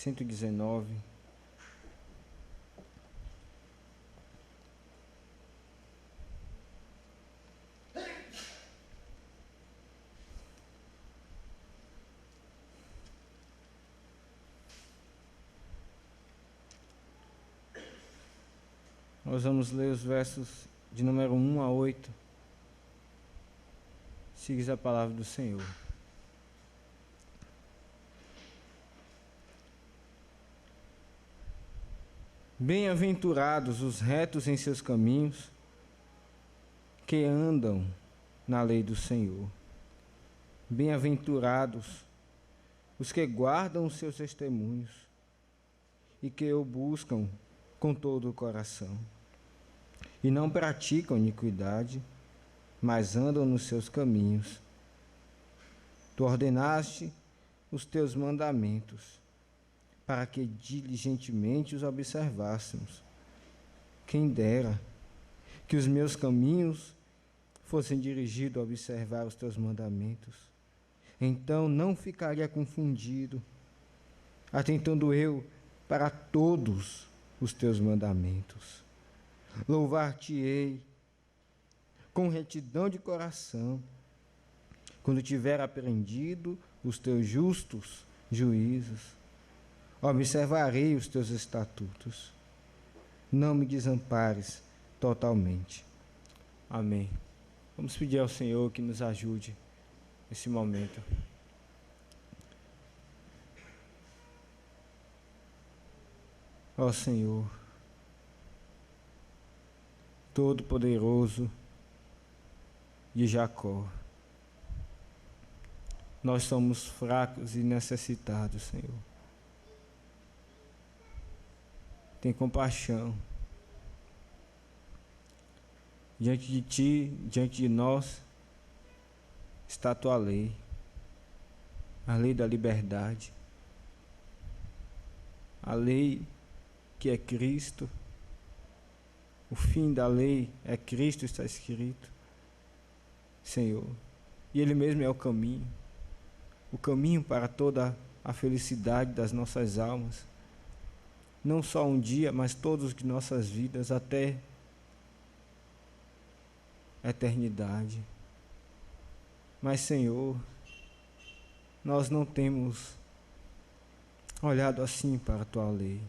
119. Nós vamos ler os versos de número 1 a 8. Siga a palavra do Senhor. Bem-aventurados os retos em seus caminhos, que andam na lei do Senhor. Bem-aventurados os que guardam os seus testemunhos e que o buscam com todo o coração, e não praticam iniquidade, mas andam nos seus caminhos. Tu ordenaste os teus mandamentos, para que diligentemente os observássemos. Quem dera que os meus caminhos fossem dirigidos a observar os teus mandamentos. Então não ficaria confundido, atentando eu para todos os teus mandamentos. Louvar-te-ei com retidão de coração, quando tiver aprendido os teus justos juízos. Observarei os teus estatutos. Não me desampares totalmente. Amém. Vamos pedir ao Senhor que nos ajude nesse momento. Ó Senhor, Todo-Poderoso de Jacó, nós somos fracos e necessitados, Senhor. Tem compaixão. Diante de Ti, diante de nós, está a Tua lei, a lei da liberdade, a lei que é Cristo. O fim da lei é Cristo, está escrito, Senhor. E Ele mesmo é o caminho para toda a felicidade das nossas almas. Não só um dia, mas todos de nossas vidas até a eternidade. Mas, Senhor, nós não temos olhado assim para a Tua lei.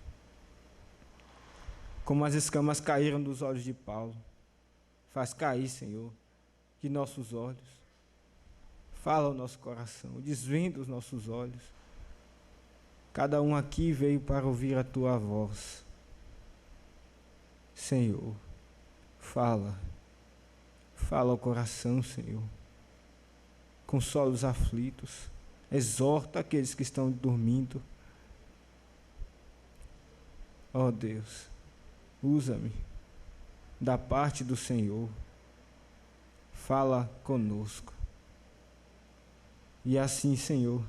Como as escamas caíram dos olhos de Paulo, faz cair, Senhor, de nossos olhos. Fala ao nosso coração, desvenda os nossos olhos. Cada um aqui veio para ouvir a Tua voz. Senhor, fala ao coração, Senhor. Consola os aflitos, exorta aqueles que estão dormindo. Ó Deus, usa-me da parte do Senhor, fala conosco. E assim, Senhor,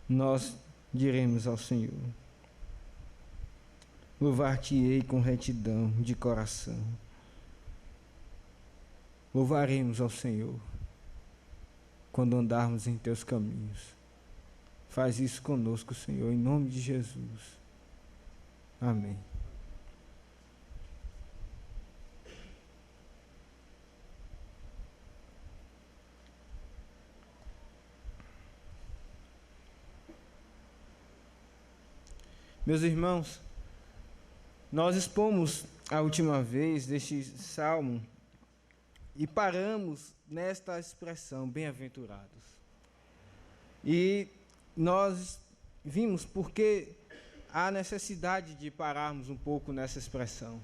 nós diremos ao Senhor: louvar-te-ei com retidão de coração. Louvaremos ao Senhor quando andarmos em Teus caminhos. Faz isso conosco, Senhor, em nome de Jesus. Amém. Meus irmãos, nós expomos a última vez deste salmo e paramos nesta expressão, bem-aventurados. E nós vimos porque há necessidade de pararmos um pouco nessa expressão.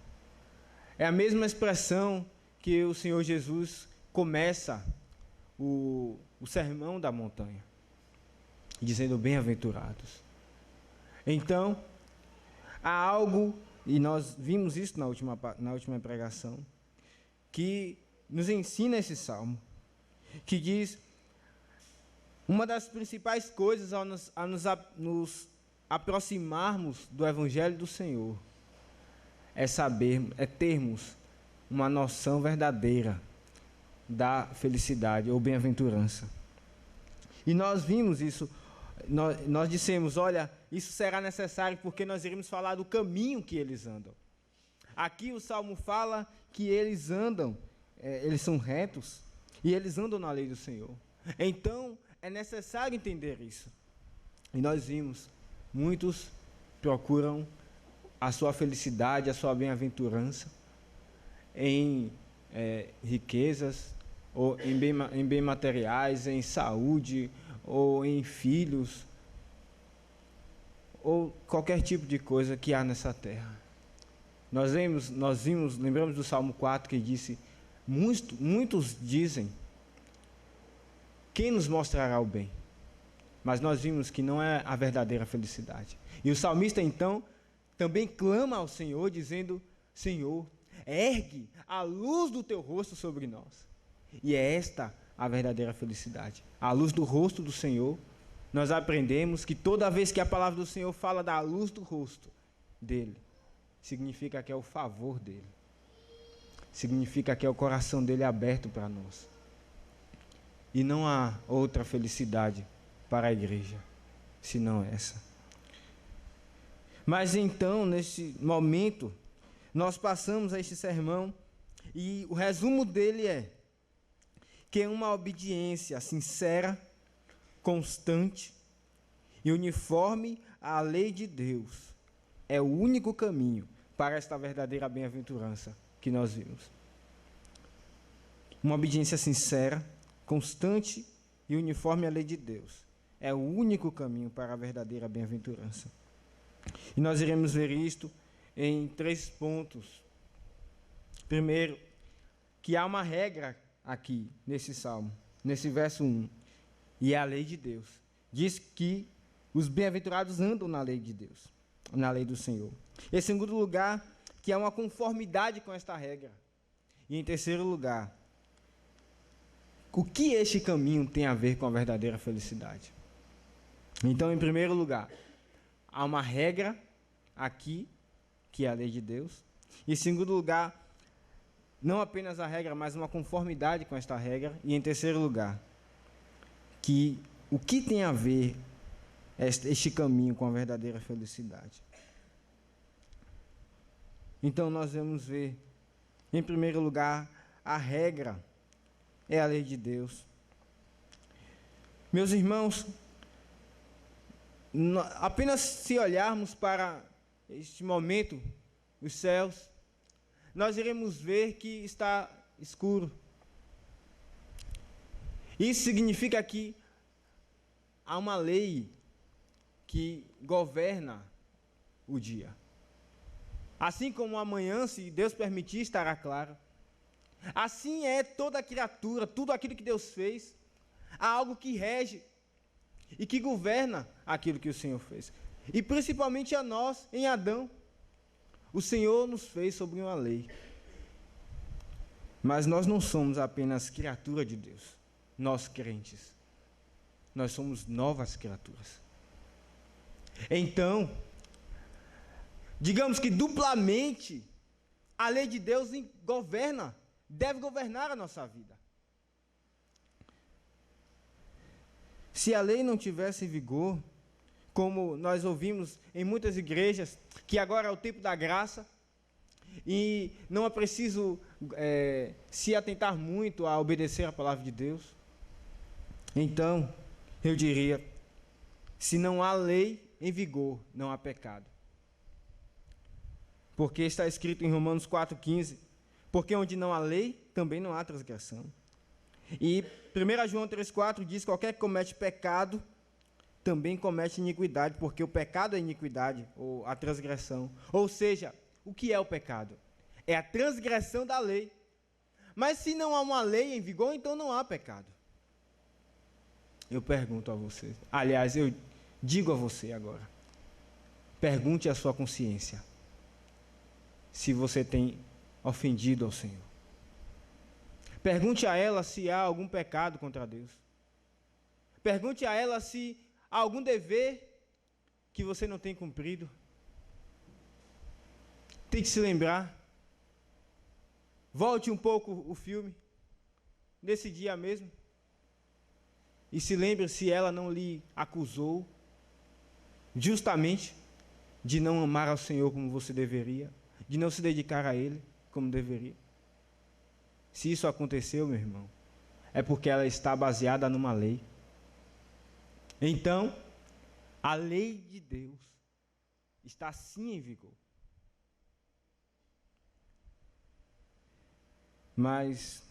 É a mesma expressão que o Senhor Jesus começa o sermão da montanha, dizendo bem-aventurados. Então, há algo, e nós vimos isso na última pregação, que nos ensina esse salmo, que diz: uma das principais coisas ao nos aproximarmos do Evangelho do Senhor é termos uma noção verdadeira da felicidade ou bem-aventurança. E nós vimos isso Nós dissemos, olha, isso será necessário porque nós iremos falar do caminho que eles andam. Aqui o Salmo fala que eles andam, eles são retos e eles andam na lei do Senhor. Então, é necessário entender isso. E nós vimos, muitos procuram a sua felicidade, a sua bem-aventurança em riquezas, ou em bem materiais, em saúde, ou em filhos, ou qualquer tipo de coisa que há nessa terra. Lembramos do Salmo 4 que disse, muitos dizem, quem nos mostrará o bem? Mas nós vimos que não é a verdadeira felicidade. E o salmista então também clama ao Senhor, dizendo, Senhor, ergue a luz do teu rosto sobre nós. E é esta a verdadeira felicidade. À luz do rosto do Senhor, nós aprendemos que toda vez que a palavra do Senhor fala da luz do rosto dele, significa que é o favor dele. Significa que é o coração dele aberto para nós. E não há outra felicidade para a igreja, senão essa. Mas então, neste momento, nós passamos a este sermão e o resumo dele é que uma obediência sincera, constante e uniforme à lei de Deus é o único caminho para esta verdadeira bem-aventurança que nós vimos. Uma obediência sincera, constante e uniforme à lei de Deus é o único caminho para a verdadeira bem-aventurança. E nós iremos ver isto em 3 pontos. Primeiro, que há uma regra aqui nesse salmo, nesse verso 1, e é a lei de Deus. Diz que os bem-aventurados andam na lei de Deus, na lei do Senhor. Em segundo lugar, que há uma conformidade com esta regra. E em terceiro lugar, o que este caminho tem a ver com a verdadeira felicidade? Então, em primeiro lugar, há uma regra aqui, que é a lei de Deus. Em segundo lugar, não apenas a regra, mas uma conformidade com esta regra. E em terceiro lugar, que o que tem a ver este caminho com a verdadeira felicidade? Então nós vamos ver, em primeiro lugar, a regra é a lei de Deus. Meus irmãos, apenas se olharmos para este momento, os céus, nós iremos ver que está escuro. Isso significa que há uma lei que governa o dia. Assim como amanhã, se Deus permitir, estará claro. Assim é toda a criatura, tudo aquilo que Deus fez, há algo que rege e que governa aquilo que o Senhor fez. E principalmente a nós, em Adão. O Senhor nos fez sobre uma lei. Mas nós não somos apenas criatura de Deus, nós crentes. Nós somos novas criaturas. Então, digamos que duplamente, a lei de Deus governa, deve governar a nossa vida. Se a lei não tivesse vigor, como nós ouvimos em muitas igrejas, que agora é o tempo da graça, e não é preciso se atentar muito a obedecer a palavra de Deus, então, eu diria, se não há lei em vigor, não há pecado. Porque está escrito em Romanos 4,15, porque onde não há lei, também não há transgressão. E 1 João 3,4 diz, qualquer que comete pecado, também comete iniquidade, porque o pecado é iniquidade, ou a transgressão. Ou seja, o que é o pecado? É a transgressão da lei. Mas se não há uma lei em vigor, então não há pecado. Eu pergunto a você, aliás, eu digo a você agora, pergunte à sua consciência, se você tem ofendido ao Senhor. Pergunte a ela se há algum pecado contra Deus. Pergunte a ela se há algum dever que você não tem cumprido. Tem que se lembrar. Volte um pouco o filme, nesse dia mesmo. E se lembre se ela não lhe acusou justamente de não amar ao Senhor como você deveria, de não se dedicar a Ele como deveria. Se isso aconteceu, meu irmão, é porque ela está baseada numa lei. Então, a lei de Deus está sim em vigor. Mas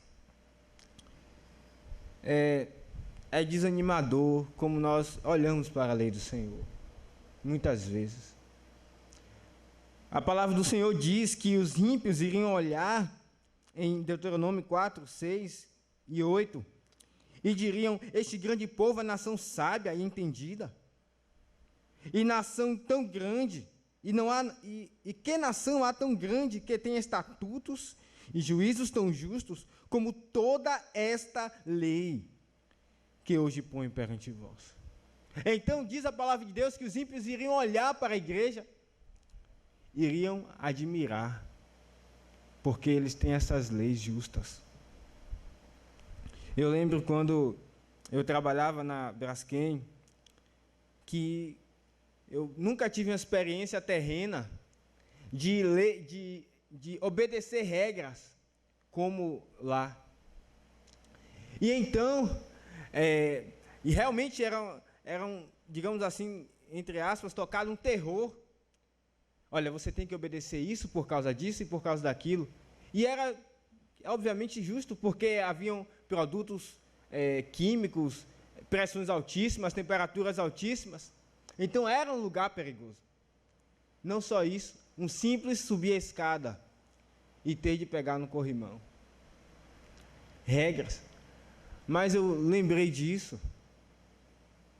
é desanimador como nós olhamos para a lei do Senhor, muitas vezes. A palavra do Senhor diz que os ímpios iriam olhar em Deuteronômio 4, 6 e 8, e diriam: este grande povo é nação sábia e entendida, e nação tão grande, e que nação há tão grande que tem estatutos e juízos tão justos como toda esta lei que hoje põe perante vós. Então diz a palavra de Deus que os ímpios iriam olhar para a igreja, iriam admirar, porque eles têm essas leis justas. Eu lembro quando eu trabalhava na Braskem, que eu nunca tive uma experiência terrena de obedecer regras como lá. E então, e realmente eram, digamos assim, entre aspas, tocado um terror. Olha, você tem que obedecer isso por causa disso e por causa daquilo. E era, obviamente, justo, porque haviam produtos químicos, pressões altíssimas, temperaturas altíssimas. Então, era um lugar perigoso. Não só isso, um simples subir a escada e ter de pegar no corrimão. Regras. Mas eu lembrei disso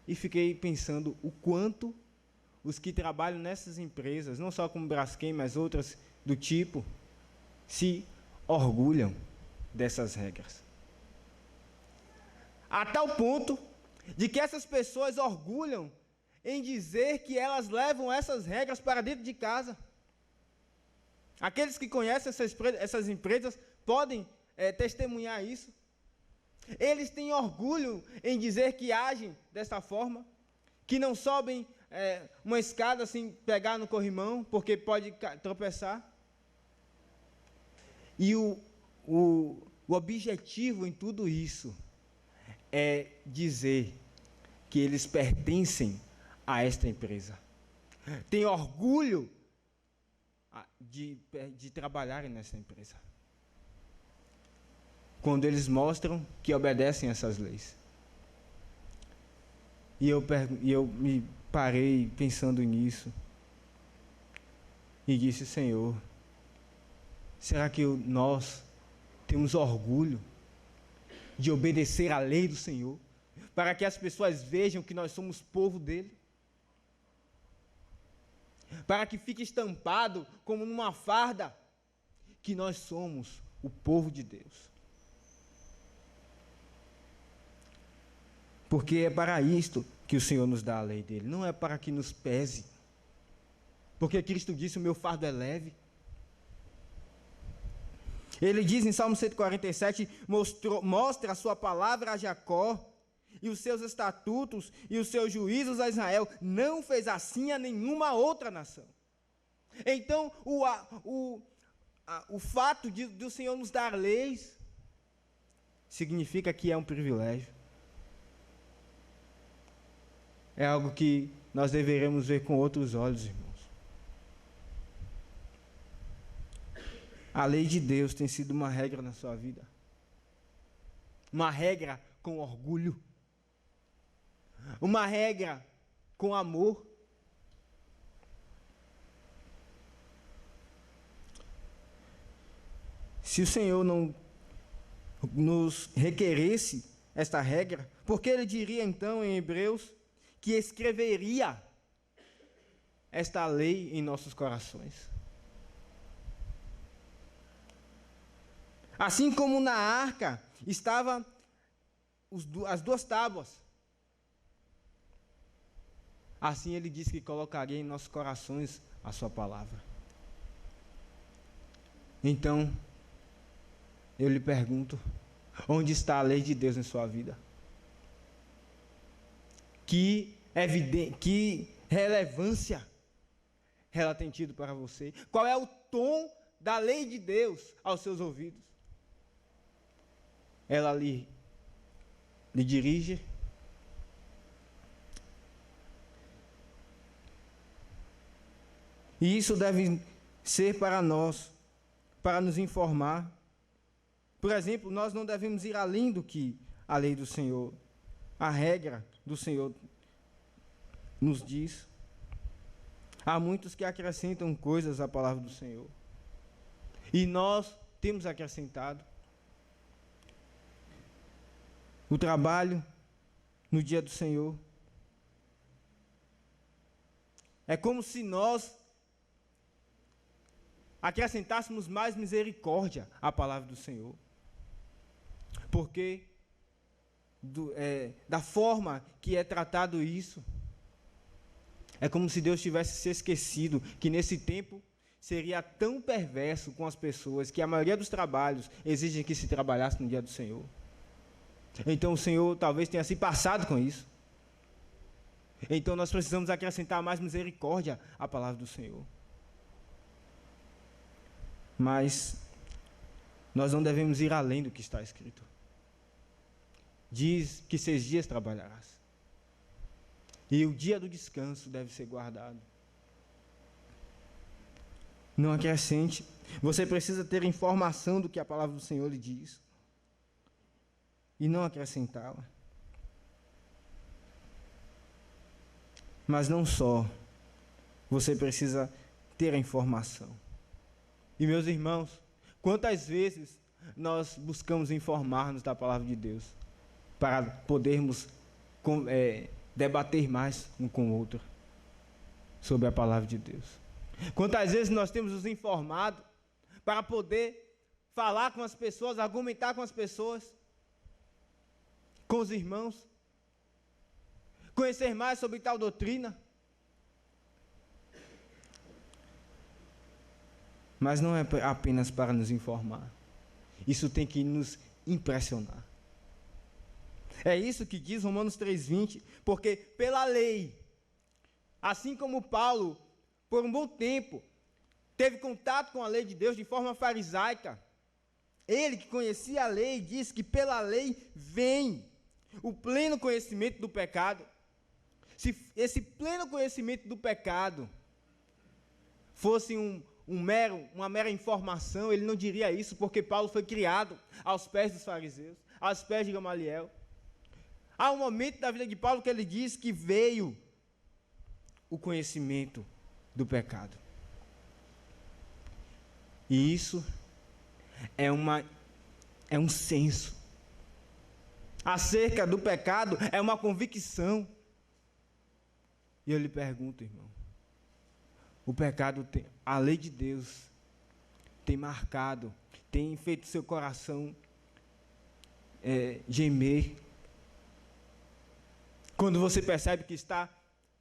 e fiquei pensando o quanto os que trabalham nessas empresas, não só como Braskem, mas outras do tipo, se orgulham dessas regras. A tal ponto de que essas pessoas orgulham em dizer que elas levam essas regras para dentro de casa. Aqueles que conhecem essas empresas podem testemunhar isso. Eles têm orgulho em dizer que agem dessa forma, que não sobem uma escada sem pegar no corrimão, porque pode tropeçar. E o objetivo em tudo isso é dizer que eles pertencem a esta empresa. Tem orgulho de trabalharem nessa empresa, quando eles mostram que obedecem essas leis. E eu me parei pensando nisso e disse: Senhor, será que nós temos orgulho de obedecer à lei do Senhor, para que as pessoas vejam que nós somos povo dele? Para que fique estampado como numa farda que nós somos o povo de Deus. Porque é para isto que o Senhor nos dá a lei dele, não é para que nos pese. Porque Cristo disse: o meu fardo é leve. Ele diz em Salmo 147, mostra a sua palavra a Jacó, e os seus estatutos e os seus juízos a Israel. Não fez assim a nenhuma outra nação. Então, o fato do Senhor nos dar leis, significa que é um privilégio. É algo que nós deveremos ver com outros olhos, irmãos. A lei de Deus tem sido uma regra na sua vida. Uma regra com orgulho. Uma regra com amor. Se o Senhor não nos requeresse esta regra, por que ele diria então em Hebreus que escreveria esta lei em nossos corações? Assim como na arca estavam as duas tábuas, assim ele disse que colocaria em nossos corações a sua palavra. Então, eu lhe pergunto: onde está a lei de Deus em sua vida? Que relevância ela tem tido para você? Qual é o tom da lei de Deus aos seus ouvidos? Ela lhe dirige? E isso deve ser para nós, para nos informar. Por exemplo, nós não devemos ir além do que a lei do Senhor, a regra do Senhor nos diz. Há muitos que acrescentam coisas à palavra do Senhor. E nós temos acrescentado. O trabalho no dia do Senhor. É como se nós acrescentássemos mais misericórdia à palavra do Senhor. Porque da forma que é tratado isso, é como se Deus tivesse se esquecido que nesse tempo seria tão perverso com as pessoas que a maioria dos trabalhos exigem que se trabalhasse no dia do Senhor. Então o Senhor talvez tenha se passado com isso. Então nós precisamos acrescentar mais misericórdia à palavra do Senhor. Mas nós não devemos ir além do que está escrito. Diz que 6 dias trabalharás. E o dia do descanso deve ser guardado. Não acrescente. Você precisa ter informação do que a palavra do Senhor lhe diz. E não acrescentá-la. Mas não só. Você precisa ter a informação. E meus irmãos, quantas vezes nós buscamos informar-nos da palavra de Deus para podermos debater mais um com o outro sobre a palavra de Deus? Quantas vezes nós temos nos informado para poder falar com as pessoas, argumentar com as pessoas, com os irmãos, conhecer mais sobre tal doutrina? Mas não é apenas para nos informar. Isso tem que nos impressionar. É isso que diz Romanos 3,20, porque pela lei, assim como Paulo, por um bom tempo, teve contato com a lei de Deus de forma farisaica, ele que conhecia a lei, diz que pela lei vem o pleno conhecimento do pecado. Se esse pleno conhecimento do pecado fosse uma mera informação, ele não diria isso, porque Paulo foi criado aos pés dos fariseus, aos pés de Gamaliel. Há um momento da vida de Paulo que ele diz que veio o conhecimento do pecado. E isso é um senso. Acerca do pecado é uma convicção. E eu lhe pergunto, irmão, o pecado, a lei de Deus tem marcado, tem feito seu coração gemer, quando você percebe que está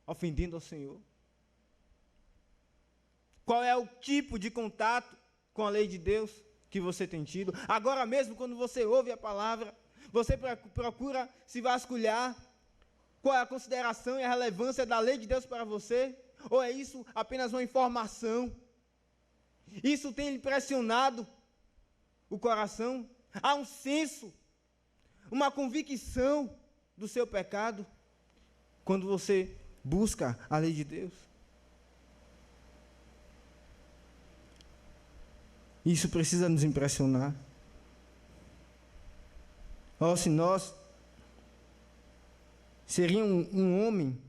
ofendendo ao Senhor? Qual é o tipo de contato com a lei de Deus que você tem tido? Agora mesmo, quando você ouve a palavra, você procura se vasculhar qual é a consideração e a relevância da lei de Deus para você? Ou é isso apenas uma informação? Isso tem impressionado o coração? Há um senso, uma convicção do seu pecado quando você busca a lei de Deus? Isso precisa nos impressionar. Se nós seria um homem,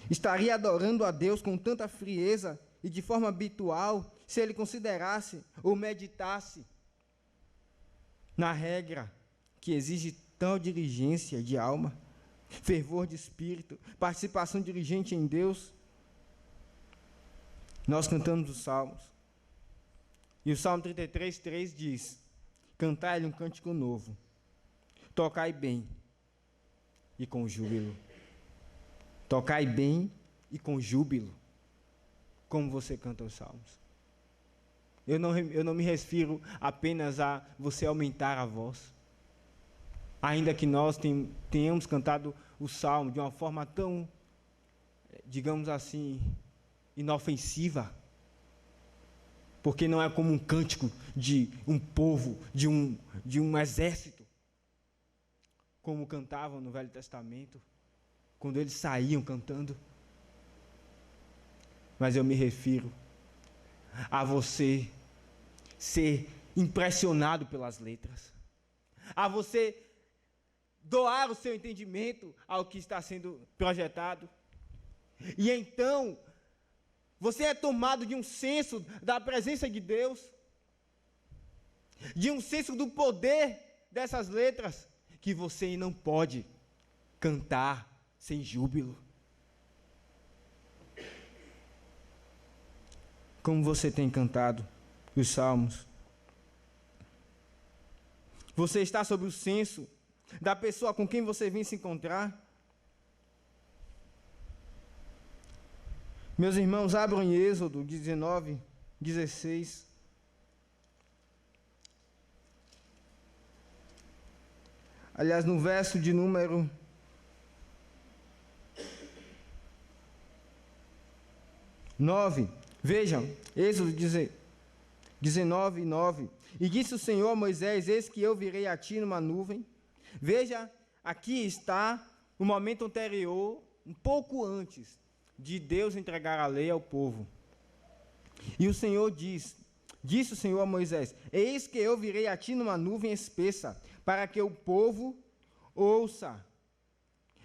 estaria adorando a Deus com tanta frieza e de forma habitual, se ele considerasse ou meditasse na regra que exige tal diligência de alma, fervor de espírito, participação diligente em Deus. Nós cantamos os salmos. E o Salmo 33:3 diz: cantai-lhe um cântico novo, tocai bem e com júbilo. Tocai bem e com júbilo, como você canta os salmos. Eu não me refiro apenas a você aumentar a voz. Ainda que nós tenhamos cantado o salmo de uma forma tão, digamos assim, inofensiva, porque não é como um cântico de um povo, de um exército, como cantavam no Velho Testamento, quando eles saíam cantando. Mas eu me refiro a você ser impressionado pelas letras, a você doar o seu entendimento ao que está sendo projetado, e então você é tomado de um senso da presença de Deus, de um senso do poder dessas letras, que você não pode cantar sem júbilo. Como você tem cantado os salmos? Você está sob o senso da pessoa com quem você vem se encontrar? Meus irmãos, abram em Êxodo 19, 16. Aliás, no verso de número 9. Vejam, Êxodo 19, 9. E disse o Senhor a Moisés: eis que eu virei a ti numa nuvem. Veja, aqui está o momento anterior, um pouco antes de Deus entregar a lei ao povo. E o Senhor disse o Senhor a Moisés: eis que eu virei a ti numa nuvem espessa, para que o povo ouça,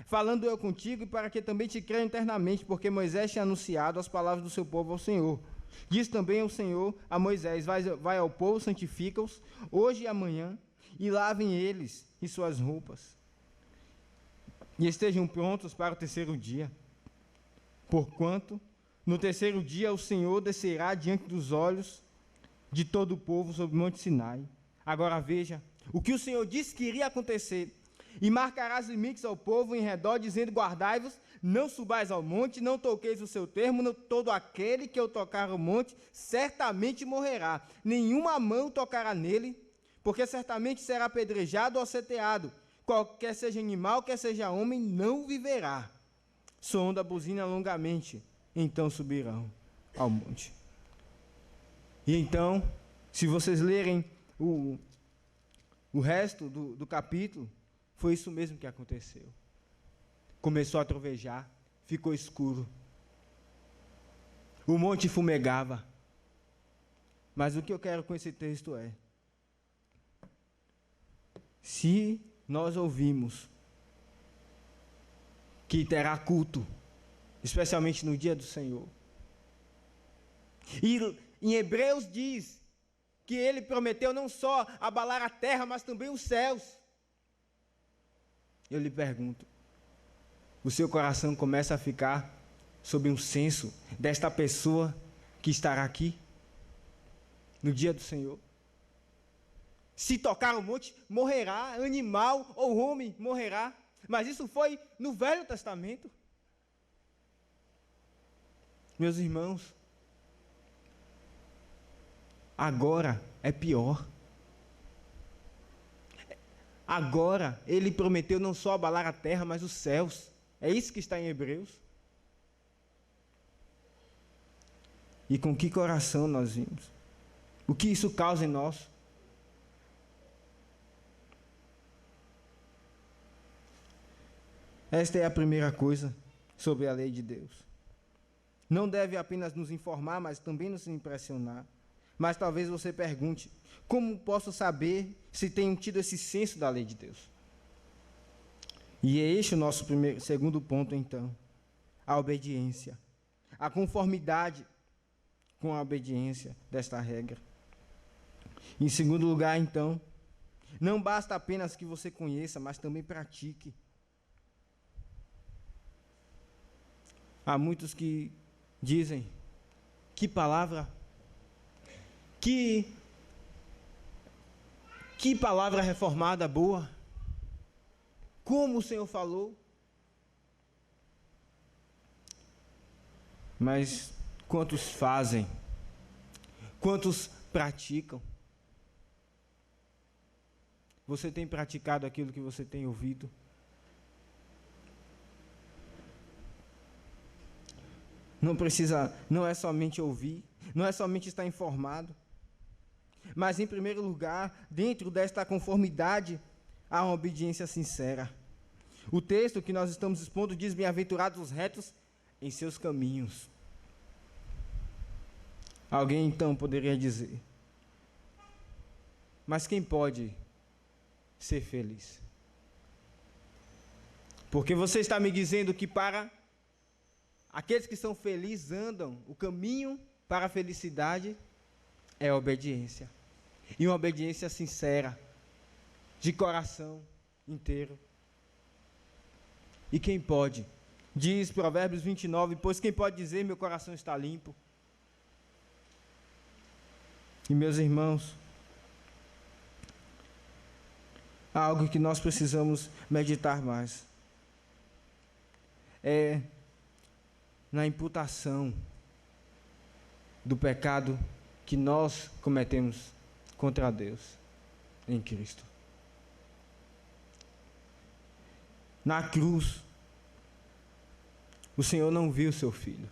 falando eu contigo, e para que também te creia internamente, porque Moisés tinha anunciado as palavras do seu povo ao Senhor. Diz também o Senhor a Moisés: vai ao povo, santifica-os, hoje e amanhã, e lavem eles e suas roupas, e estejam prontos para o terceiro dia. Porquanto, no terceiro dia, o Senhor descerá diante dos olhos de todo o povo sobre o Monte Sinai. Agora veja, o que o Senhor disse que iria acontecer: e marcarás limites ao povo em redor, dizendo: guardai-vos, não subais ao monte, não toqueis o seu termo, todo aquele que eu tocar o monte, certamente morrerá. Nenhuma mão tocará nele, porque certamente será apedrejado ou aceteado. Qualquer seja animal, quer seja homem, não viverá. Soando a buzina longamente, então subirão ao monte. E então, se vocês lerem o resto do capítulo, foi isso mesmo que aconteceu. Começou a trovejar, ficou escuro. O monte fumegava. Mas o que eu quero com esse texto é: se nós ouvimos que terá culto, especialmente no dia do Senhor, e em Hebreus diz que ele prometeu não só abalar a terra, mas também os céus, eu lhe pergunto, o seu coração começa a ficar sob um senso desta pessoa que estará aqui no dia do Senhor? Se tocar o monte, morrerá, animal ou homem morrerá. Mas isso foi no Velho Testamento. Meus irmãos, agora é pior. Agora ele prometeu não só abalar a terra, mas os céus. É isso que está em Hebreus. E com que coração nós vimos? O que isso causa em nós? Esta é a primeira coisa sobre a lei de Deus. Não deve apenas nos informar, mas também nos impressionar. Mas talvez você pergunte: como posso saber se tenho tido esse senso da lei de Deus? E é este o nosso segundo ponto, então: a obediência, a conformidade com a obediência desta regra. Em segundo lugar, então, não basta apenas que você conheça, mas também pratique. Há muitos que dizem: que palavra, que palavra reformada boa, como o Senhor falou. Mas quantos fazem? Quantos praticam? Você tem praticado aquilo que você tem ouvido? Não é somente ouvir, não é somente estar informado, mas em primeiro lugar, dentro desta conformidade, há uma obediência sincera. O texto que nós estamos expondo diz: bem-aventurados os retos em seus caminhos. Alguém então poderia dizer: mas quem pode ser feliz? Porque você está me dizendo que para aqueles que são felizes andam, o caminho para a felicidade é a obediência. E uma obediência sincera, de coração inteiro. E quem pode? Diz Provérbios 29, pois quem pode dizer: meu coração está limpo? E meus irmãos, há algo que nós precisamos meditar mais. É na imputação do pecado que nós cometemos contra Deus em Cristo. Na cruz, o Senhor não viu seu filho.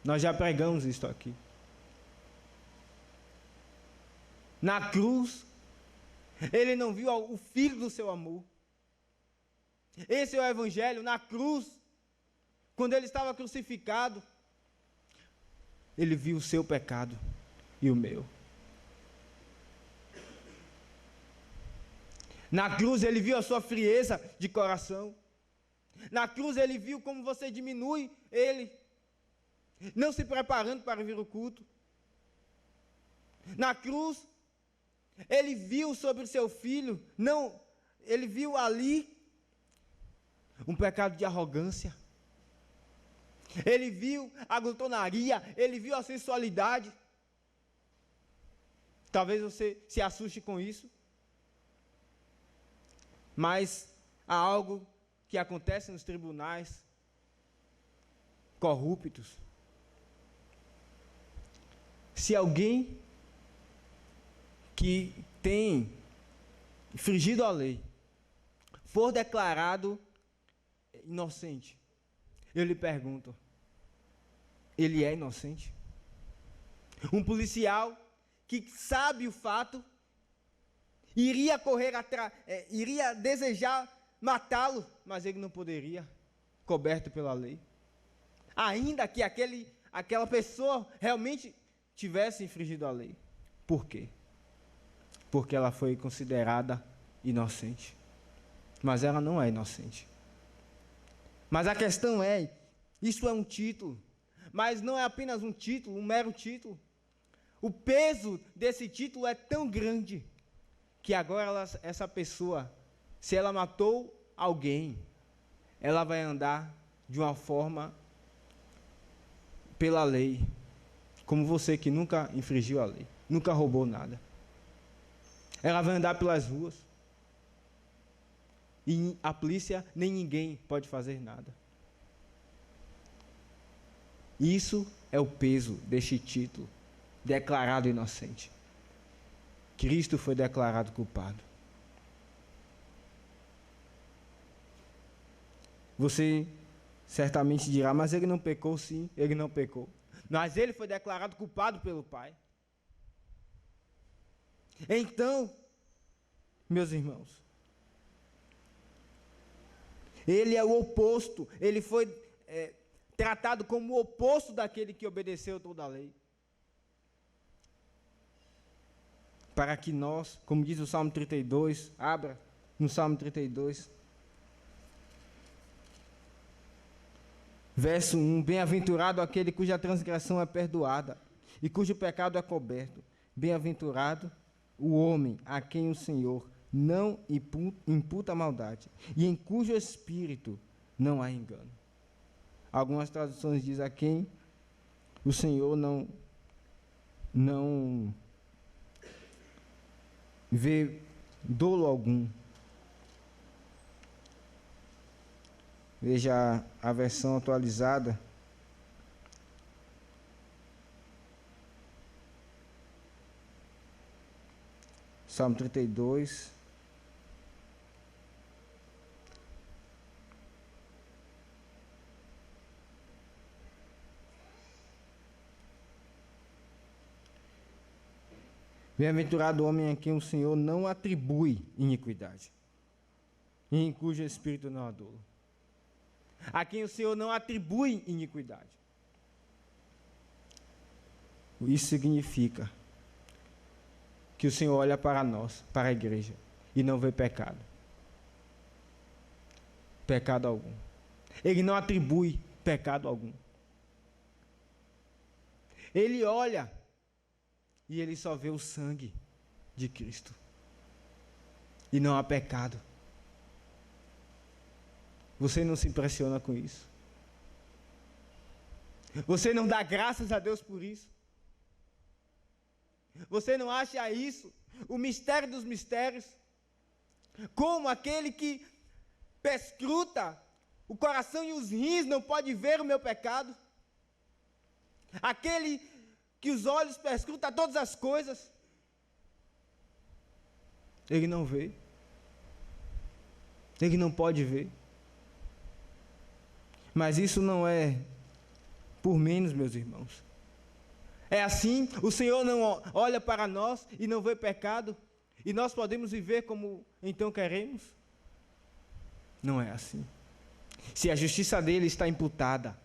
Nós já pregamos isto aqui. Na cruz, ele não viu o filho do seu amor. Esse é o evangelho. Na cruz, quando ele estava crucificado, ele viu o seu pecado e o meu. Na cruz ele viu a sua frieza de coração. Na cruz ele viu como você diminui ele, não se preparando para vir o culto. Na cruz ele viu sobre o seu filho, ele viu ali um pecado de arrogância. Ele viu a glutonaria, ele viu a sensualidade. Talvez você se assuste com isso, mas há algo que acontece nos tribunais corruptos. Se alguém que tem infringido a lei for declarado inocente, eu lhe pergunto: ele é inocente? Um policial que sabe o fato, iria correr atrás, iria desejar matá-lo, mas ele não poderia, coberto pela lei. Ainda que aquela pessoa realmente tivesse infringido a lei. Por quê? Porque ela foi considerada inocente. Mas ela não é inocente. Mas a questão é, isso é um título, mas não é apenas um título, um mero título. O peso desse título é tão grande que agora essa pessoa, se ela matou alguém, ela vai andar de uma forma pela lei, como você que nunca infringiu a lei, nunca roubou nada. Ela vai andar pelas ruas e a polícia nem ninguém pode fazer nada. Isso é o peso deste título, declarado inocente. Cristo foi declarado culpado. Você certamente dirá: mas ele não pecou? Sim, ele não pecou. Mas ele foi declarado culpado pelo Pai. Então, meus irmãos, ele é o oposto, ele foi tratado como o oposto daquele que obedeceu toda a lei. Para que nós, como diz o Salmo 32, abra no Salmo 32, verso 1, bem-aventurado aquele cuja transgressão é perdoada e cujo pecado é coberto. Bem-aventurado o homem a quem o Senhor não imputa maldade e em cujo espírito não há engano. Algumas traduções dizem: a quem o Senhor não vê dolo algum. Veja a versão atualizada. Salmo 32. Bem-aventurado o homem a quem o Senhor não atribui iniquidade, e em cujo espírito não há dolo. A quem o Senhor não atribui iniquidade. Isso significa que o Senhor olha para nós, para a igreja, e não vê pecado. Pecado algum. Ele não atribui pecado algum. Ele olha e ele só vê o sangue de Cristo. E não há pecado. Você não se impressiona com isso? Você não dá graças a Deus por isso? Você não acha isso o mistério dos mistérios? Como aquele que perscruta o coração e os rins não pode ver o meu pecado? Aquele que os olhos perscrutam todas as coisas, ele não vê. Ele não pode ver. Mas isso não é por menos, meus irmãos. É assim, o Senhor não olha para nós e não vê pecado, e nós podemos viver como então queremos? Não é assim. Se a justiça dele está imputada,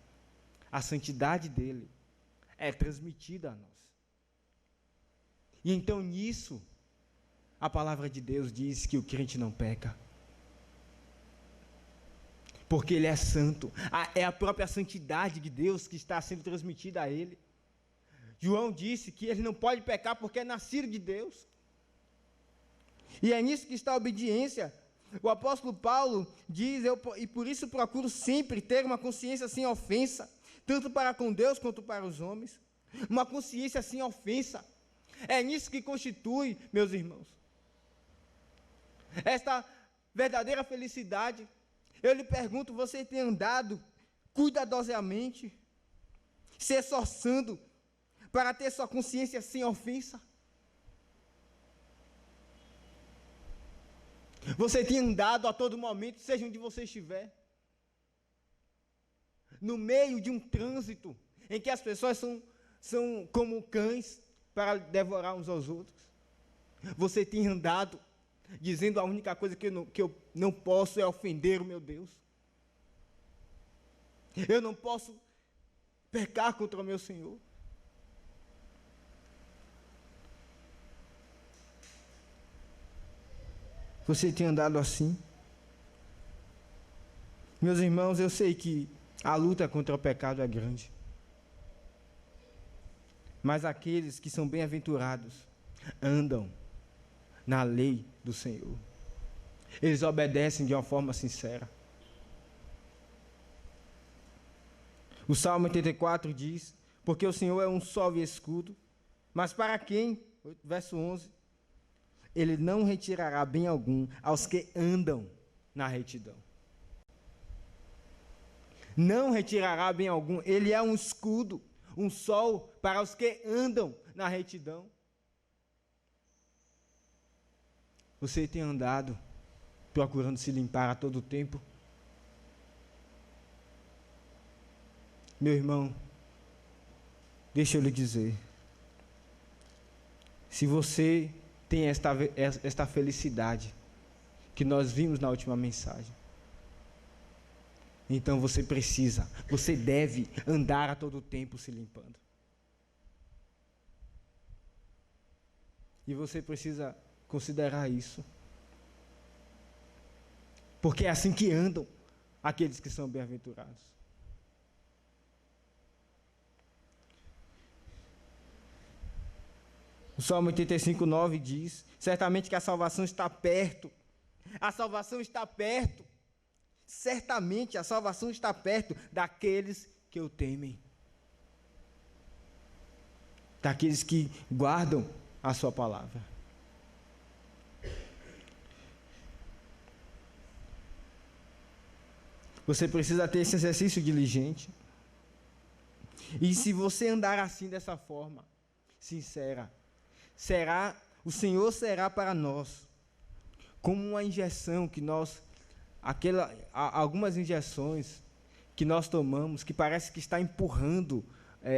a santidade dele é transmitida a nós. E então nisso, a palavra de Deus diz que o crente não peca. Porque ele é santo. É a própria santidade de Deus que está sendo transmitida a ele. João disse que ele não pode pecar porque é nascido de Deus. E é nisso que está a obediência. O apóstolo Paulo diz, e por isso procuro sempre ter uma consciência sem ofensa, tanto para com Deus quanto para os homens. Uma consciência sem ofensa. É nisso que constitui, meus irmãos, esta verdadeira felicidade. Eu lhe pergunto, você tem andado cuidadosamente, se esforçando para ter sua consciência sem ofensa? Você tem andado a todo momento, seja onde você estiver, no meio de um trânsito em que as pessoas são como cães para devorar uns aos outros? Você tem andado dizendo a única coisa que eu não posso é ofender o meu Deus? Eu não posso pecar contra o meu Senhor? Você tem andado assim? Meus irmãos, eu sei que a luta contra o pecado é grande. Mas aqueles que são bem-aventurados andam na lei do Senhor. Eles obedecem de uma forma sincera. O Salmo 84 diz, porque o Senhor é um só e escudo, mas para quem? Verso 11. Ele não retirará bem algum aos que andam na retidão. Não retirará bem algum. Ele é um escudo, um sol para os que andam na retidão. Você tem andado procurando se limpar a todo tempo? Meu irmão, deixa eu lhe dizer. Se você tem esta felicidade que nós vimos na última mensagem, então você deve andar a todo tempo se limpando. E você precisa considerar isso. Porque é assim que andam aqueles que são bem-aventurados. O Salmo 85:9 diz, certamente que a salvação está perto. A salvação está perto. Certamente a salvação está perto daqueles que o temem. Daqueles que guardam a sua palavra. Você precisa ter esse exercício diligente. E se você andar assim dessa forma, sincera, será o Senhor será para nós como uma injeção que nós, algumas injeções que nós tomamos, que parece que está empurrando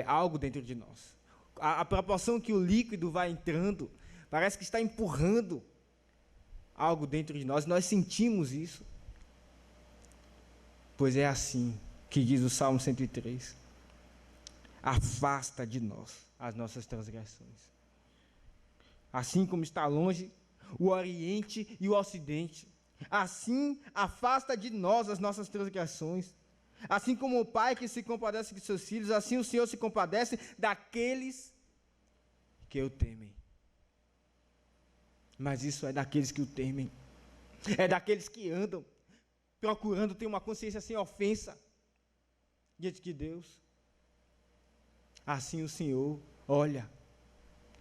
algo dentro de nós. A proporção que o líquido vai entrando, parece que está empurrando algo dentro de nós. Nós sentimos isso. Pois é assim que diz o Salmo 103. Afasta de nós as nossas transgressões. Assim como está longe o Oriente e o Ocidente, assim afasta de nós as nossas transgressões. Assim como o pai que se compadece de seus filhos, assim o Senhor se compadece daqueles que o temem. Mas isso é daqueles que o temem. É daqueles que andam procurando ter uma consciência sem ofensa diante de Deus. Assim o Senhor olha,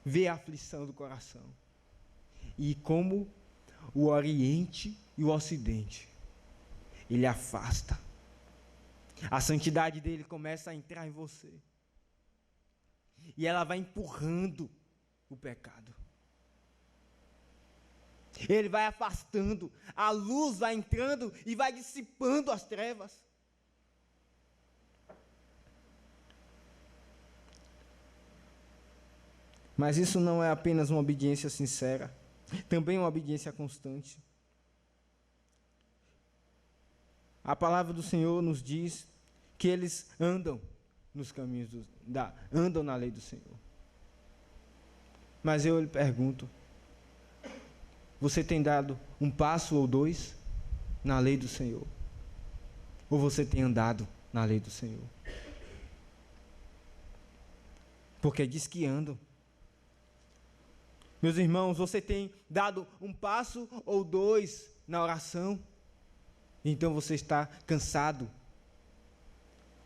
vê a aflição do coração. E como o Oriente e o Ocidente, Ele afasta. A santidade dele começa a entrar em você. E ela vai empurrando o pecado. Ele vai afastando, a luz vai entrando e vai dissipando as trevas. Mas isso não é apenas uma obediência sincera, também uma obediência constante. A palavra do Senhor nos diz que eles andam nos caminhos, andam na lei do Senhor. Mas eu lhe pergunto, você tem dado um passo ou dois na lei do Senhor? Ou você tem andado na lei do Senhor? Porque diz que andam. Meus irmãos, você tem dado um passo ou dois na oração? Então você está cansado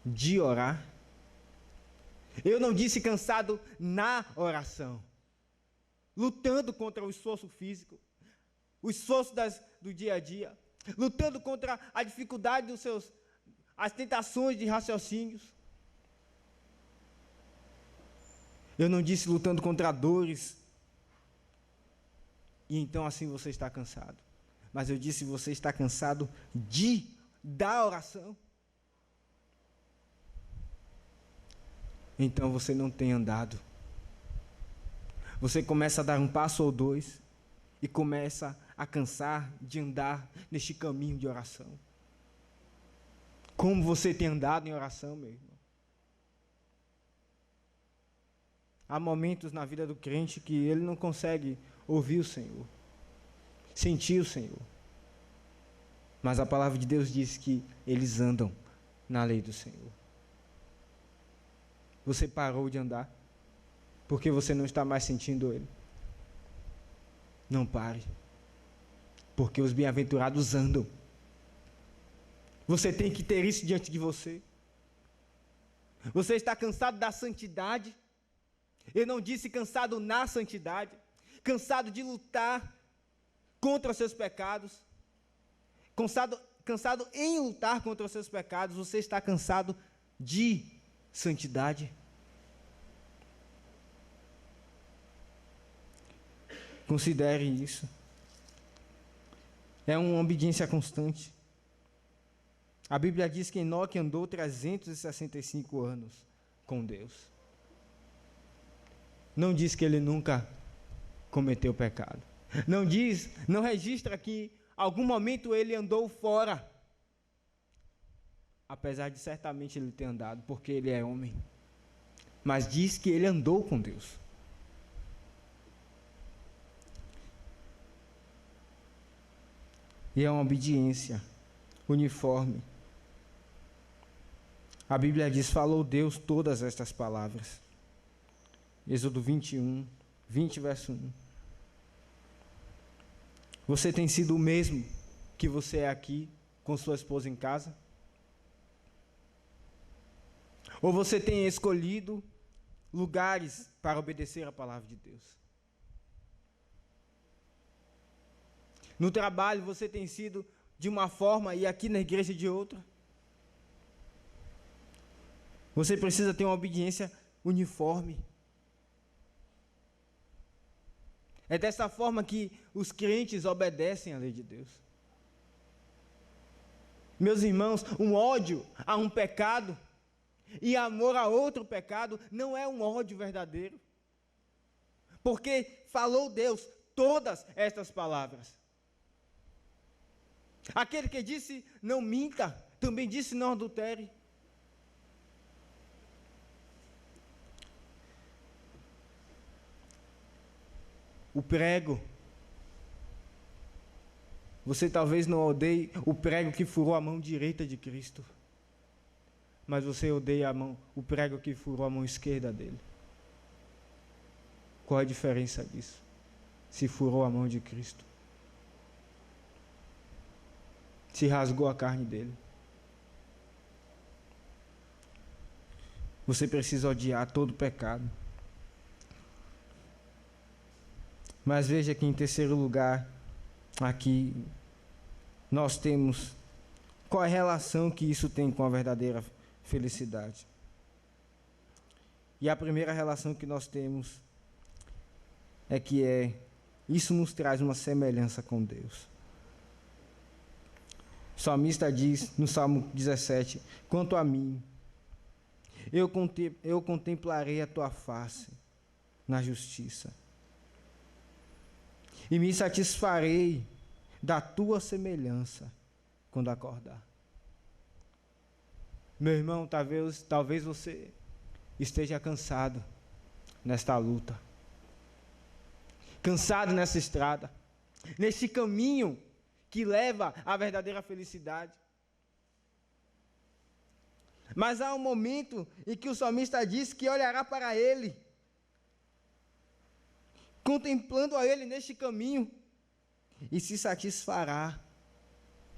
de orar? Eu não disse cansado na oração, lutando contra o esforço físico, o esforço do dia a dia, lutando contra a dificuldade as tentações de raciocínios. Eu não disse lutando contra dores, e então assim você está cansado. Mas eu disse você está cansado da oração. Então você não tem andado. Você começa a dar um passo ou dois e começa a cansar de andar neste caminho de oração. Como você tem andado em oração, meu irmão? Há momentos na vida do crente que ele não consegue ouvir o Senhor, sentir o Senhor. Mas a palavra de Deus diz que eles andam na lei do Senhor. Você parou de andar porque você não está mais sentindo Ele. Não pare, porque os bem-aventurados andam. Você tem que ter isso diante de você. Você está cansado da santidade? Eu não disse cansado na santidade, cansado de lutar contra os seus pecados, cansado em lutar contra os seus pecados. Você está cansado de santidade? Considere isso. É uma obediência constante. A Bíblia diz que Enoque andou 365 anos com Deus. Não diz que ele nunca cometeu pecado. Não registra que algum momento ele andou fora. Apesar de certamente ele ter andado, porque ele é homem. Mas diz que ele andou com Deus. E é uma obediência uniforme. A Bíblia diz, falou Deus todas estas palavras. Êxodo 20, verso 1. Você tem sido o mesmo que você é aqui, com sua esposa em casa? Ou você tem escolhido lugares para obedecer a palavra de Deus? No trabalho você tem sido de uma forma e aqui na igreja de outra? Você precisa ter uma obediência uniforme. É dessa forma que os crentes obedecem à lei de Deus. Meus irmãos, um ódio a um pecado e amor a outro pecado não é um ódio verdadeiro. Porque falou Deus todas estas palavras. Aquele que disse não minta, também disse não adultere. O prego. Você talvez não odeie o prego que furou a mão direita de Cristo, mas você odeia o prego que furou a mão esquerda dele. Qual a diferença disso? Se furou a mão de Cristo, se rasgou a carne dele. Você precisa odiar todo pecado. Mas veja que em terceiro lugar, aqui, nós temos qual é a relação que isso tem com a verdadeira felicidade. E a primeira relação que nós temos é que isso nos traz uma semelhança com Deus. O salmista diz no Salmo 17, quanto a mim, eu contemplarei a tua face na justiça, e me satisfarei da tua semelhança quando acordar. Meu irmão, talvez você esteja cansado nesta luta, cansado nessa estrada, nesse caminho que leva à verdadeira felicidade. Mas há um momento em que o salmista diz que olhará para ele, contemplando a ele neste caminho, e se satisfará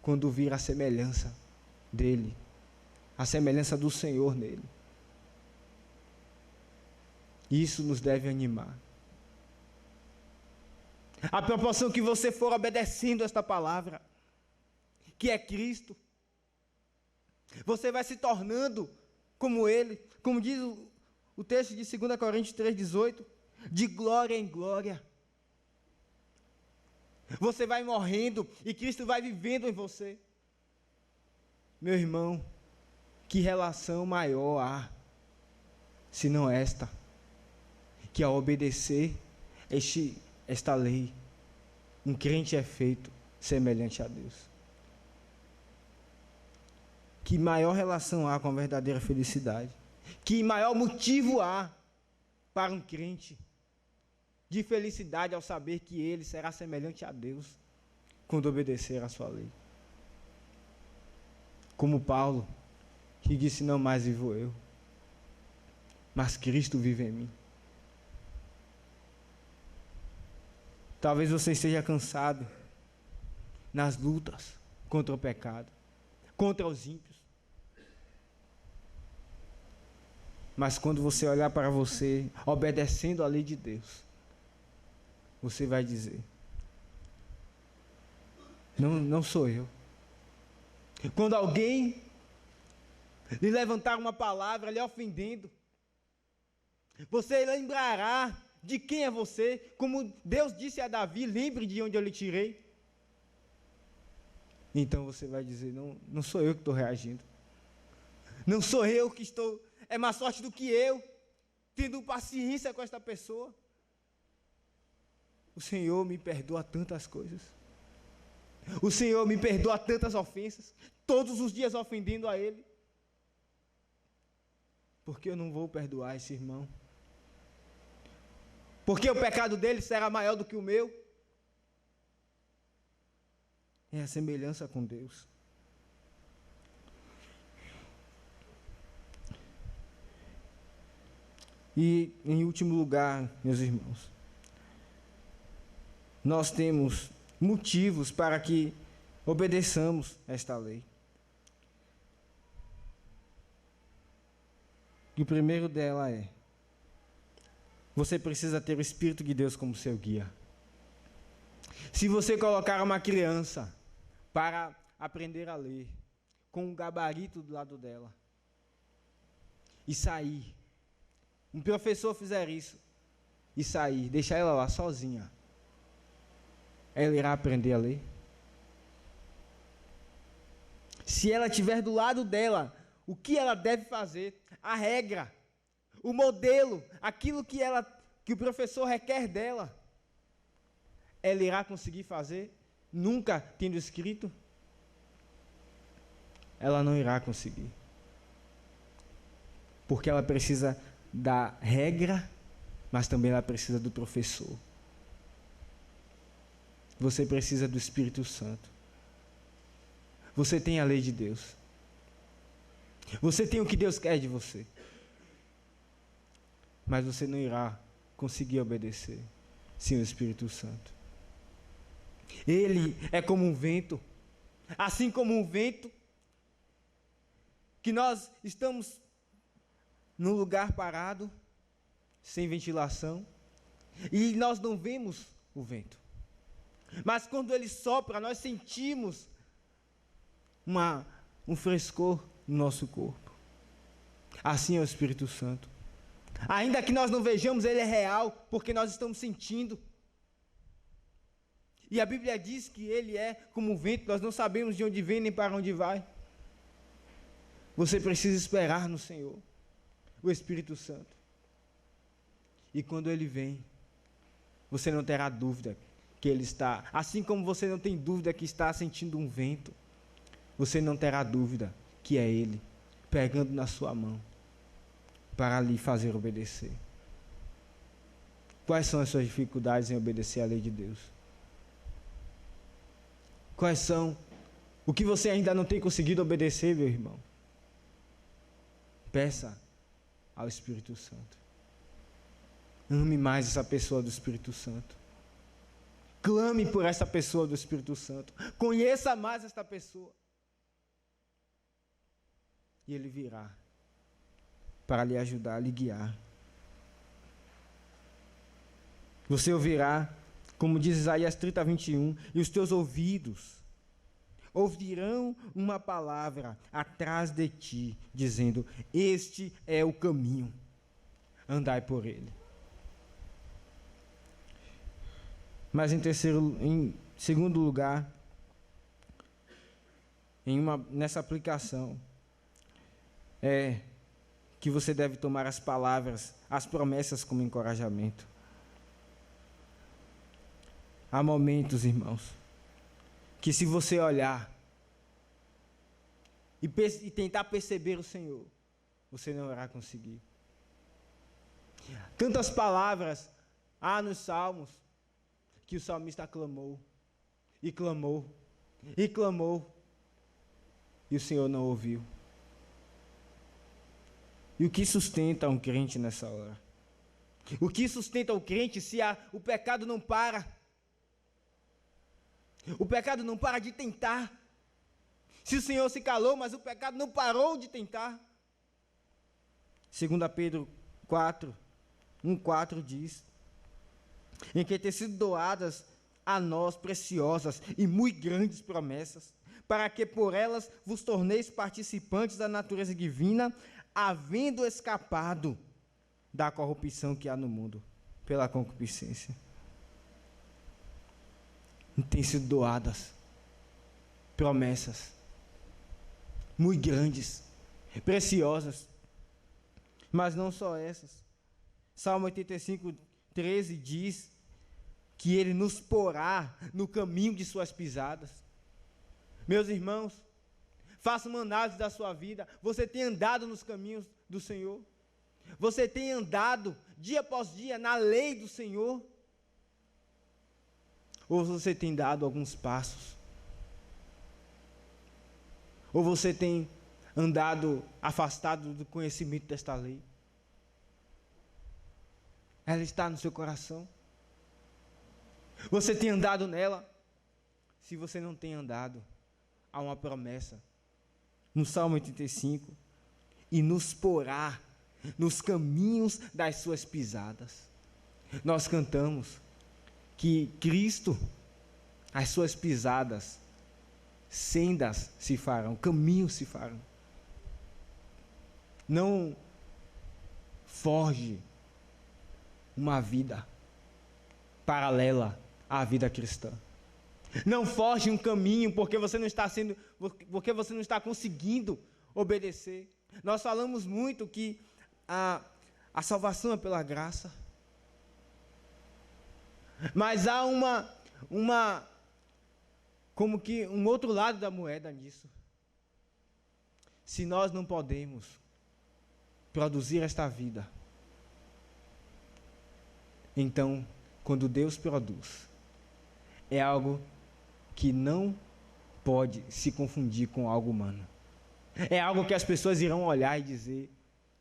quando vir a semelhança dele, a semelhança do Senhor nele. Isso nos deve animar. À proporção que você for obedecendo esta palavra, que é Cristo, você vai se tornando como Ele, como diz o texto de 2 Coríntios 3,18, de glória em glória. Você vai morrendo e Cristo vai vivendo em você. Meu irmão, que relação maior há, se não esta, que ao obedecer esta lei, um crente é feito semelhante a Deus. Que maior relação há com a verdadeira felicidade? Que maior motivo há para um crente de felicidade ao saber que ele será semelhante a Deus quando obedecer a sua lei? Como Paulo, que disse, não mais vivo eu, mas Cristo vive em mim. Talvez você esteja cansado nas lutas contra o pecado, contra os ímpios. Mas quando você olhar para você, obedecendo a lei de Deus, você vai dizer, não sou eu. Quando alguém lhe levantar uma palavra, lhe ofendendo, você lembrará de quem é você, como Deus disse a Davi, lembre de onde eu lhe tirei. Então você vai dizer, não sou eu que estou reagindo, não sou eu que estou, é mais forte do que eu, tendo paciência com esta pessoa. O Senhor me perdoa tantas coisas, o Senhor me perdoa tantas ofensas, todos os dias ofendendo a Ele. Por que eu não vou perdoar esse irmão? Porque o pecado dele será maior do que o meu? É a semelhança com Deus. E, em último lugar, meus irmãos, nós temos motivos para que obedeçamos esta lei. E o primeiro dela é: você precisa ter o Espírito de Deus como seu guia. Se você colocar uma criança para aprender a ler, com um gabarito do lado dela, e sair, um professor fizer isso, e sair, deixar ela lá sozinha, ela irá aprender a ler? Se ela estiver do lado dela, o que ela deve fazer, a regra, o modelo, aquilo que o professor requer dela, ela irá conseguir fazer, nunca tendo escrito? Ela não irá conseguir. Porque ela precisa da regra, mas também ela precisa do professor. Você precisa do Espírito Santo. Você tem a lei de Deus. Você tem o que Deus quer de você. Mas você não irá conseguir obedecer sem o Espírito Santo. Ele é como um vento. Assim como um vento, que nós estamos num lugar parado, sem ventilação, e nós não vemos o vento. Mas quando ele sopra, nós sentimos um frescor no nosso corpo. Assim é o Espírito Santo. Ainda que nós não vejamos, ele é real, porque nós estamos sentindo. E a Bíblia diz que ele é como o vento, nós não sabemos de onde vem nem para onde vai. Você precisa esperar no Senhor, o Espírito Santo. E quando ele vem, você não terá dúvida que ele está, assim como você não tem dúvida que está sentindo um vento, você não terá dúvida que é ele, pegando na sua mão, para lhe fazer obedecer. Quais são as suas dificuldades em obedecer à lei de Deus? Quais são o que você ainda não tem conseguido obedecer, meu irmão? Peça ao Espírito Santo. Ame mais essa pessoa do Espírito Santo. Clame por essa pessoa do Espírito Santo. Conheça mais esta pessoa. E ele virá para lhe ajudar, lhe guiar. Você ouvirá, como diz Isaías 30:21, e os teus ouvidos ouvirão uma palavra atrás de ti, dizendo: este é o caminho, andai por ele. Mas em segundo lugar, nessa aplicação, é que você deve tomar as palavras, as promessas como encorajamento. Há momentos, irmãos, que se você olhar e tentar perceber o Senhor, você não irá conseguir. Tantas palavras há nos Salmos, que o salmista clamou, e clamou, e clamou, e o Senhor não ouviu. E o que sustenta um crente nessa hora? O que sustenta o crente se o pecado não para? O pecado não para de tentar. Se o Senhor se calou, mas o pecado não parou de tentar. 2 Pedro 1:4 diz: em que tem sido doadas a nós preciosas e muito grandes promessas, para que por elas vos torneis participantes da natureza divina, havendo escapado da corrupção que há no mundo, pela concupiscência. Tem sido doadas promessas muito grandes, preciosas, mas não só essas. Salmo 85:13 diz que ele nos porá no caminho de suas pisadas. Meus irmãos, faça uma análise da sua vida. Você tem andado nos caminhos do Senhor? Você tem andado dia após dia na lei do Senhor? Ou você tem dado alguns passos? Ou você tem andado afastado do conhecimento desta lei? Ela está no seu coração? Você tem andado nela? Se você não tem andado, há uma promessa no Salmo 85: e nos porá nos caminhos das suas pisadas. Nós cantamos que Cristo, as suas pisadas, sendas se farão, caminhos se farão. Não forge uma vida paralela à vida cristã. Não forje um caminho porque você não está conseguindo obedecer. Nós falamos muito que a salvação é pela graça. Mas há como que um outro lado da moeda nisso. Se nós não podemos produzir esta vida, então, quando Deus produz, é algo que não pode se confundir com algo humano. É algo que as pessoas irão olhar e dizer,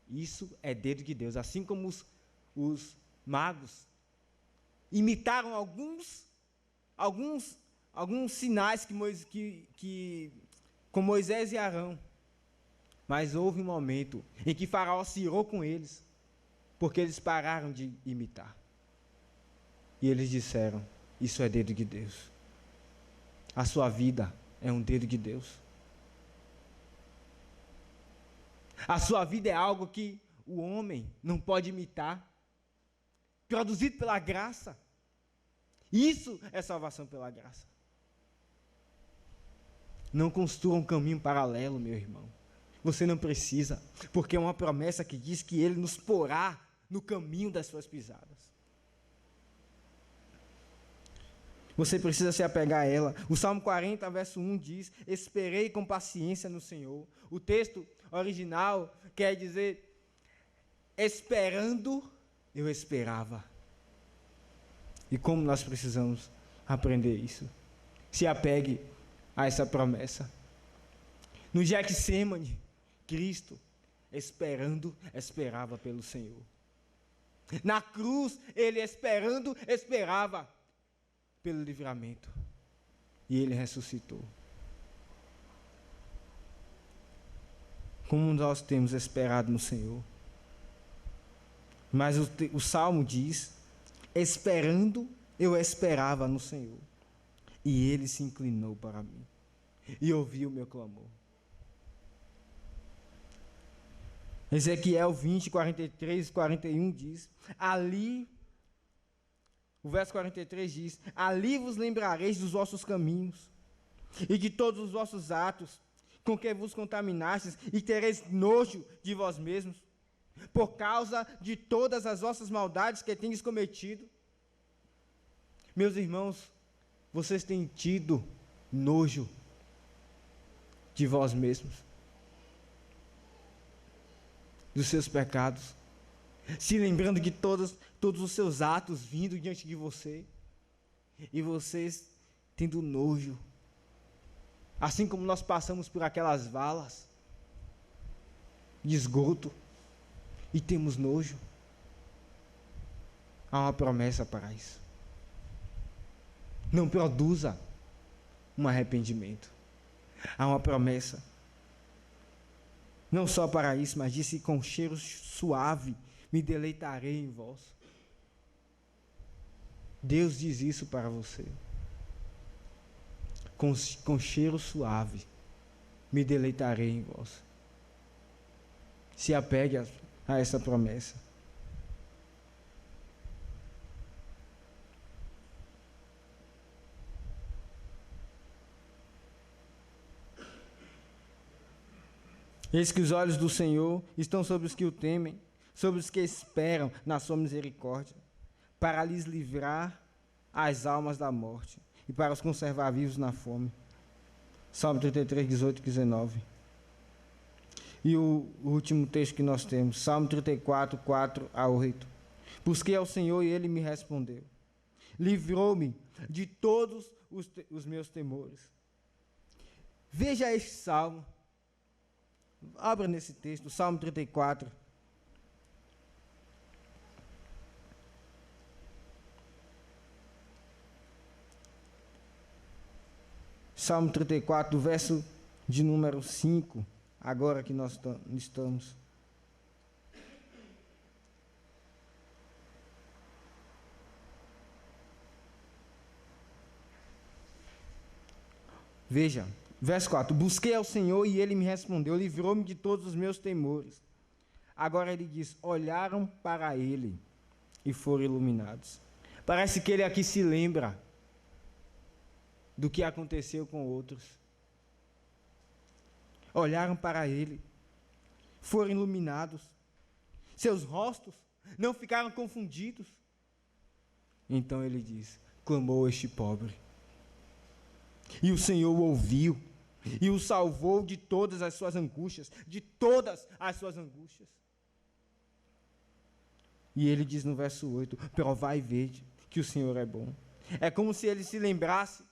isso é dedo de Deus. Assim como os magos imitaram alguns sinais com Moisés e Arão. Mas houve um momento em que Faraó se irou com eles, porque eles pararam de imitar. E eles disseram, isso é dedo de Deus. A sua vida é um dedo de Deus. A sua vida é algo que o homem não pode imitar. Produzido pela graça. Isso é salvação pela graça. Não construa um caminho paralelo, meu irmão. Você não precisa, porque é uma promessa que diz que Ele nos porá no caminho das suas pisadas. Você precisa se apegar a ela. O Salmo 40, verso 1 diz, esperei com paciência no Senhor. O texto original quer dizer, esperando, eu esperava. E como nós precisamos aprender isso? Se apegue a essa promessa. No Getsêmani, Cristo, esperava pelo Senhor. Na cruz, Ele esperava pelo livramento. E Ele ressuscitou. Como nós temos esperado no Senhor. Mas o Salmo diz, esperando, eu esperava no Senhor. E Ele se inclinou para mim. E ouviu o meu clamor. Ezequiel 20, 43 e 41 diz, ali, o verso 43 diz, ali vos lembrareis dos vossos caminhos, e de todos os vossos atos, com que vos contaminastes, e tereis nojo de vós mesmos, por causa de todas as vossas maldades que tendes cometido. Meus irmãos, vocês têm tido nojo de vós mesmos, dos seus pecados, se lembrando de todos os seus atos vindo diante de você, e vocês tendo nojo, assim como nós passamos por aquelas valas de esgoto, e temos nojo. Há uma promessa para isso. Não produza um arrependimento. Há uma promessa. Não só para isso, mas disse, com cheiro suave me deleitarei em vós. Deus diz isso para você. Com cheiro suave me deleitarei em vós. Se apegue a essa promessa. Eis que os olhos do Senhor estão sobre os que o temem, sobre os que esperam na sua misericórdia, para lhes livrar as almas da morte e para os conservar vivos na fome. Salmo 33, 18 e 19. E o último texto que nós temos, Salmo 34, 4 a 8. Busquei ao Senhor e Ele me respondeu. Livrou-me de todos os meus temores. Veja este salmo. Abra nesse texto, Salmo 34. Salmo 34, do verso de número 5, agora que nós estamos. Veja, verso 4. Busquei ao Senhor e Ele me respondeu, livrou-me de todos os meus temores. Agora ele diz, olharam para Ele e foram iluminados. Parece que ele aqui se lembra do que aconteceu com outros. Olharam para ele, foram iluminados, seus rostos não ficaram confundidos. Então ele diz: clamou este pobre, e o Senhor o ouviu, e o salvou de todas as suas angústias, de todas as suas angústias. E ele diz no verso 8: provai e vede que o Senhor é bom. É como se ele se lembrasse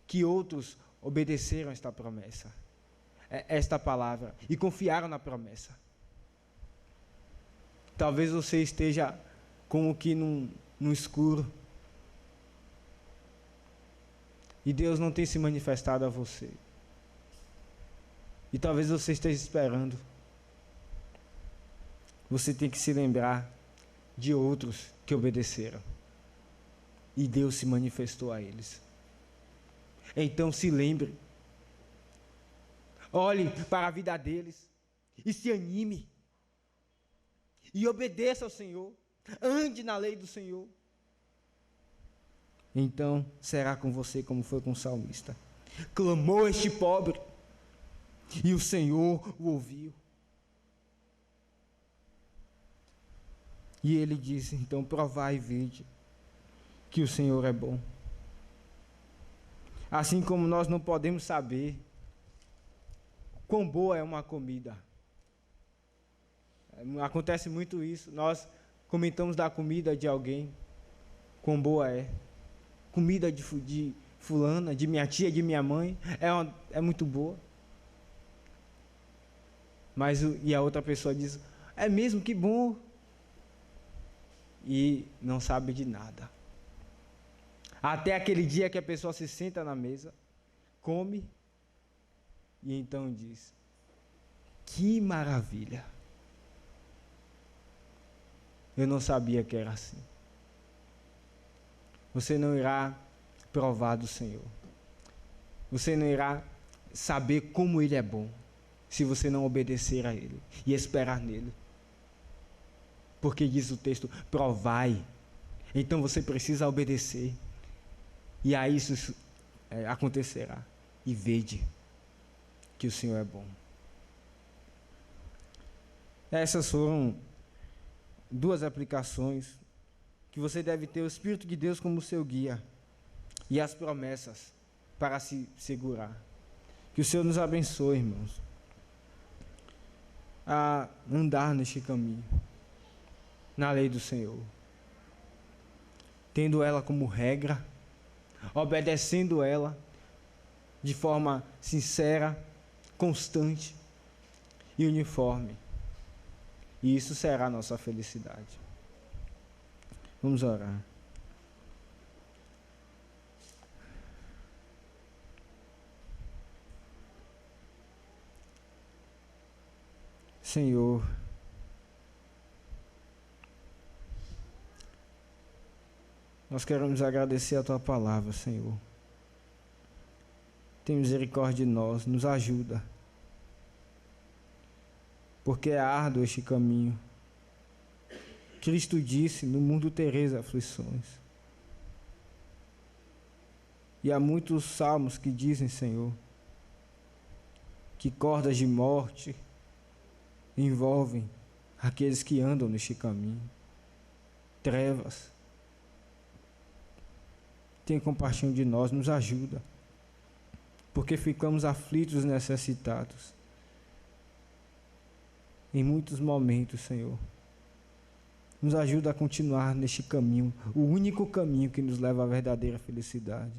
que outros obedeceram esta promessa, esta palavra, e confiaram na promessa. Talvez você esteja como que no escuro, e Deus não tem se manifestado a você. E talvez você esteja esperando. Você tem que se lembrar de outros que obedeceram, e Deus se manifestou a eles. Então se lembre, olhe para a vida deles e se anime, e obedeça ao Senhor, ande na lei do Senhor. Então será com você como foi com o salmista. Clamou este pobre, e o Senhor o ouviu. E ele disse: então provai e vede que o Senhor é bom. Assim como nós não podemos saber quão boa é uma comida. Acontece muito isso. Nós comentamos da comida de alguém, quão boa é. Comida de fulana, de minha tia, de minha mãe, é muito boa. E a outra pessoa diz: é mesmo, que bom. E não sabe de nada. Até aquele dia que a pessoa se senta na mesa, come, e então diz: que maravilha! Eu não sabia que era assim. Você não irá provar do Senhor. Você não irá saber como Ele é bom, se você não obedecer a Ele e esperar nele. Porque diz o texto: provai. Então você precisa obedecer. E aí isso acontecerá. E vede que o Senhor é bom. Essas foram duas aplicações que você deve ter o Espírito de Deus como seu guia e as promessas para se segurar. Que o Senhor nos abençoe, irmãos, a andar neste caminho, na lei do Senhor, tendo ela como regra, obedecendo ela de forma sincera, constante e uniforme. E isso será a nossa felicidade. Vamos orar. Senhor, nós queremos agradecer a Tua palavra, Senhor. Tem misericórdia de nós, nos ajuda. Porque é árduo este caminho. Cristo disse: no mundo tereis aflições. E há muitos salmos que dizem, Senhor, que cordas de morte envolvem aqueles que andam neste caminho. Trevas. Tenha compaixão de nós, nos ajuda. Porque ficamos aflitos e necessitados. Em muitos momentos, Senhor. Nos ajuda a continuar neste caminho, o único caminho que nos leva à verdadeira felicidade.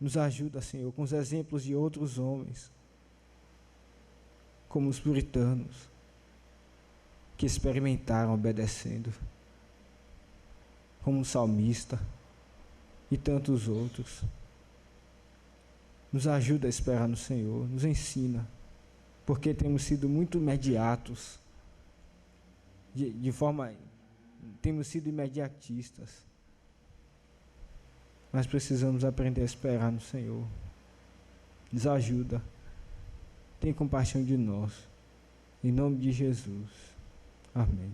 Nos ajuda, Senhor, com os exemplos de outros homens, como os puritanos, que experimentaram obedecendo, como o salmista e tantos outros. Nos ajuda a esperar no Senhor, nos ensina, porque temos sido muito imediatos, temos sido imediatistas, mas precisamos aprender a esperar no Senhor. Nos ajuda, tem compaixão de nós, em nome de Jesus, amém.